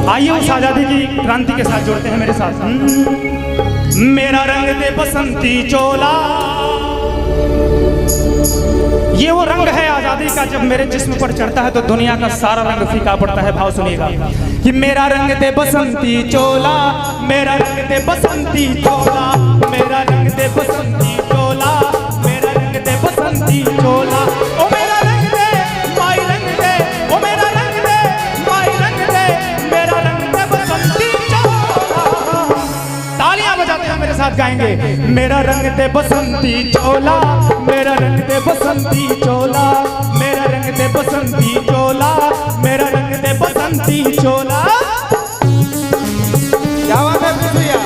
आइए उस आजादी की क्रांति के साथ जोड़ते हैं मेरे साथ। मेरा रंग दे बसंती चोला, ये वो रंग है आजादी का जब मेरे जिस्म पर चढ़ता है तो दुनिया का सारा रंग फीका पड़ता है। भाव सुनिएगा कि मेरा रंग दे बसंती चोला, मेरा रंग दे बसंती चोला, मेरा रंग दे बसंती चोला, मेरा रंग दे बसंती चोला, ओ मेरा रंग दे माई रंग दे, ओ मेरा रंग दे माई रंग दे, मेरा रंग दे बसंती चोला। तालियां बजाते हैं मेरे साथ गाएंगे। मेरा रंग दे बसंती चोला, मेरा रंग दे बसंती चोला, मेरा रंग दे बसंती चोला, मेरा रंग दे बसंती चोला। क्या बात है भैया?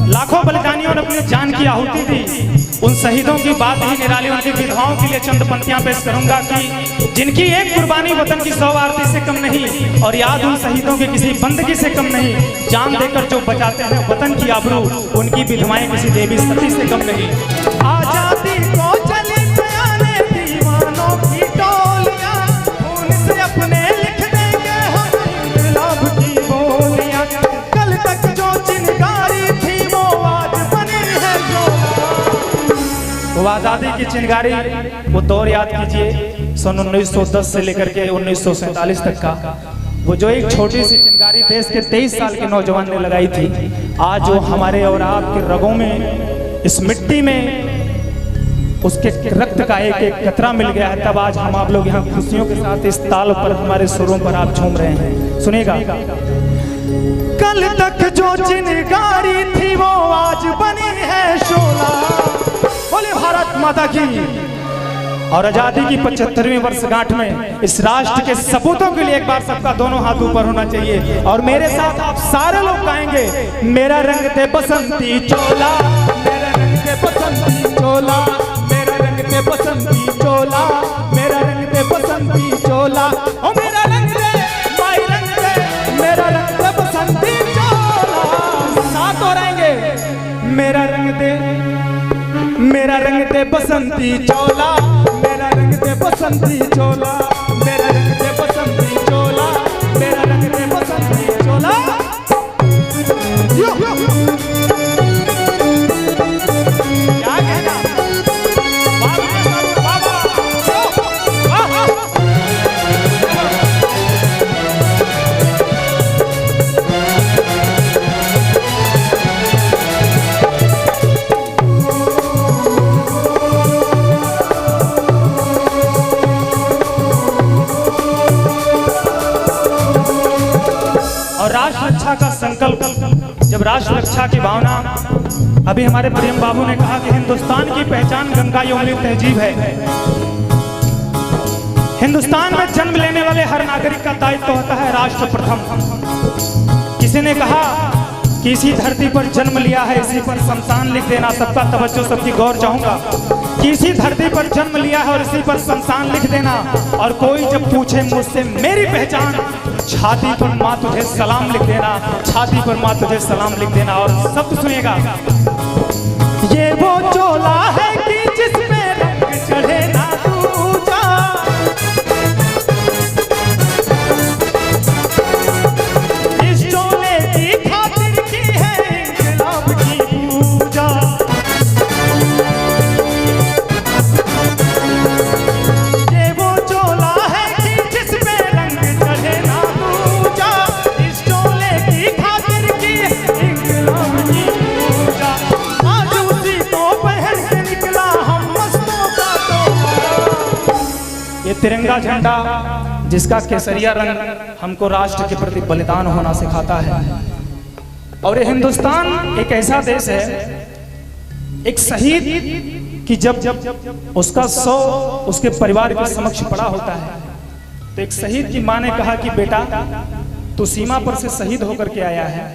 लाखों बलिदानियों ने अपनी जान की आहुति दी। उन शहीदों की बात ही निराली, उनकी विधवाओं के लिए चंद पंक्तियां पेश करूंगा कि जिनकी एक कुर्बानी वतन की 100 आरती से कम नहीं, और याद उन शहीदों की किसी बंदगी से कम नहीं। जान देकर जो बचाते हैं वतन की आबरू, उनकी विधवाएं किसी देवी सती से कम नहीं। आजादी को चली बयाने दीवानों की टोलियां, उनसे अपने लिख देंगे हम इनकलाब की बोलियां। कल तक जो चिनगारी थी वो आज बनी है चोला। वो आजादी की चिनगारी, वो दौर याद कीजिए सन 1910 से लेकर के 1947 तक का। वो जो एक छोटी सी चिनगारी देश के 23 साल के नौजवान ने लगाई थी, आज वो हमारे और आपके रगों में, इस मिट्टी में उसके रक्त का एक एक कतरा मिल गया है। तब आज हम आप लोग यहाँ खुशियों के साथ इस ताल पर, हमारे सुरों पर आप झूम रहे हैं। सुनेगा। कल तक जो चिनगारी थी वो आज बनी है शोला। बोले भारत माता की। और आजादी की 75वीं वर्षगांठ में इस राष्ट्र के सपूतों के लिए एक बार सबका दोनों हाथ ऊपर होना चाहिए। और मेरे साथ आप सारे लोग गाएंगे। मेरा रंग दे बसंती चोला, मेरा रंग दे बसंती चोला, मेरा रंग दे बसंती चोला, मेरा रंग दे बसंती चोला, ओ मेरा रंग दे माई रंग दे, मेरा रंग दे बसंती चोला। साथ हो रहेंगे। मेरा रंग दे, मेरा रंग दे बसंती चोला, मेरा रंग दे बसंती चोला, मेरा रंग दे बसंती चोला, मेरा रंग दे बसंती चोला। क्या कहना? राष्ट्र रक्षा का संकल्प, जब राष्ट्र रक्षा की भावना, अभी हमारे प्रेम बाबू ने कहा कि हिंदुस्तान की पहचान गंगा यमुना तहजीब है। हिंदुस्तान में जन्म लेने वाले हर नागरिक का दायित्व होता है राष्ट्र प्रथम। किसी ने कहा कि इसी धरती पर जन्म लिया है, इसी पर शमशान लिख देना। सबका तवज्जो, सबकी गौर चाहूंगा कि इसी धरती पर जन्म लिया है और इसी पर शमशान लिख देना। और कोई जब पूछे मुझसे मेरी पहचान, छाती पर माँ तुझे सलाम लिख देना, छाती पर माँ तुझे सलाम लिख देना। और शब्द सुनिएगा। ये वो चोला है कि जिसमें रंग चढ़े ना दूजा, इस चोले की खातिर की है इनकलाब की पूजा। ये वो चोला है कि जिसमें रंग चढ़े ना दूजा, इस चोले की खातिर की इनकलाब की पूजा। आज उसी को पहन के निकला हम मस्तों का टोला। ये तिरंगा झंडा जिसका केसरिया रंग हमको राष्ट्र के प्रति बलिदान होना सिखाता है। और ये हिंदुस्तान एक ऐसा देश है, एक शहीद कि जब उसका 100 उसके परिवार के समक्ष पड़ा होता है, तो एक शहीद की मां ने कहा कि बेटा तू सीमा पर से शहीद होकर के आया है,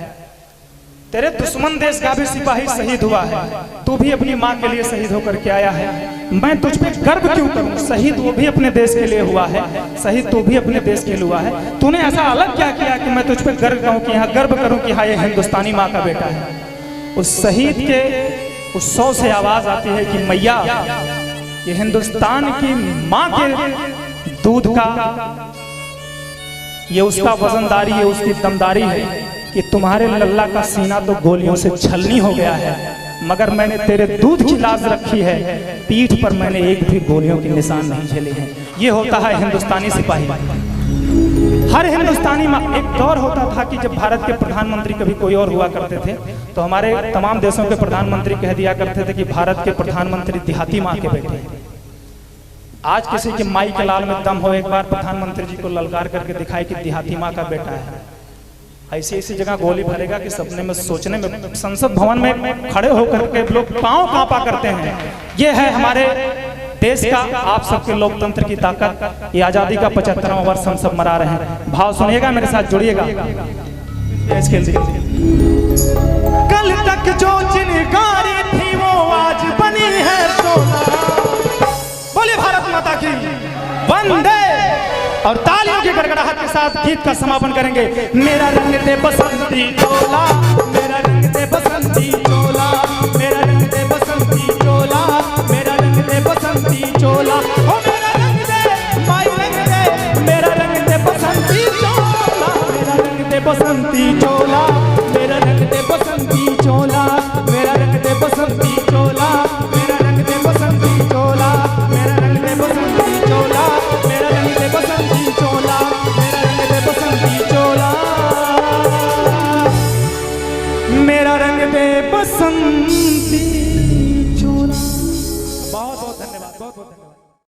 तेरे दुश्मन देश का भी सिपाही शहीद हुआ है, तू भी अपनी माँ के लिए शहीद होकर के आया है। मैं तुझ पे गर्व क्यों करूं? शहीद वो भी अपने देश के लिए हुआ है, शहीद तू भी अपने देश के लिए हुआ है। तूने ऐसा अलग क्या किया कि मैं तुझ पे गर्व करूं कि हाँ गर्व करूं कि हाँ ये हिंदुस्तानी माँ का बेटा है। उस शहीद के उस सौ से आवाज आती है कि मैया ये हिंदुस्तान की माँ के दूध का ये उसका वजनदारी है, उसकी दमदारी है कि तुम्हारे लल्ला का सीना तो गोलियों से छलनी हो गया है, मगर मैंने तेरे दूध की लाज रखी है, पीठ पर मैंने एक भी गोलियों के निशान नहीं झेले हैं। ये होता है हिंदुस्तानी सिपाही। हर हिंदुस्तानी एक दौर होता था कि जब भारत के प्रधानमंत्री कभी कोई और हुआ करते थे तो हमारे तमाम देशों के प्रधानमंत्री कह दिया करते थे कि भारत के प्रधानमंत्री देहाती माँ के बेटे हैं। आज किसी के माई के लाल में दम हो, एक बार प्रधानमंत्री जी को ललकार करके दिखाए कि देहाती माँ का बेटा है। ऐसी ऐसी जगह गोली भरेगा कि सपने में सोचने में संसद भवन में खड़े होकर के लोग पांव कांपा करते हैं। ये है हमारे देश का, आप सबके लोकतंत्र की ताकत। ये आजादी का 75वां वर्ष हम सब मना रहे हैं। भाव सुनिएगा, मेरे साथ जुड़िएगा। कल तक जो चिनगारी थी वो आज बनी है सोना। बोलिए भारत माता की वंदे। और तालियों की गड़गड़ाहट के साथ गीत का समापन करेंगे। मेरा रंग दे बसंती चोला, मेरा रंग दे बसंती चोला।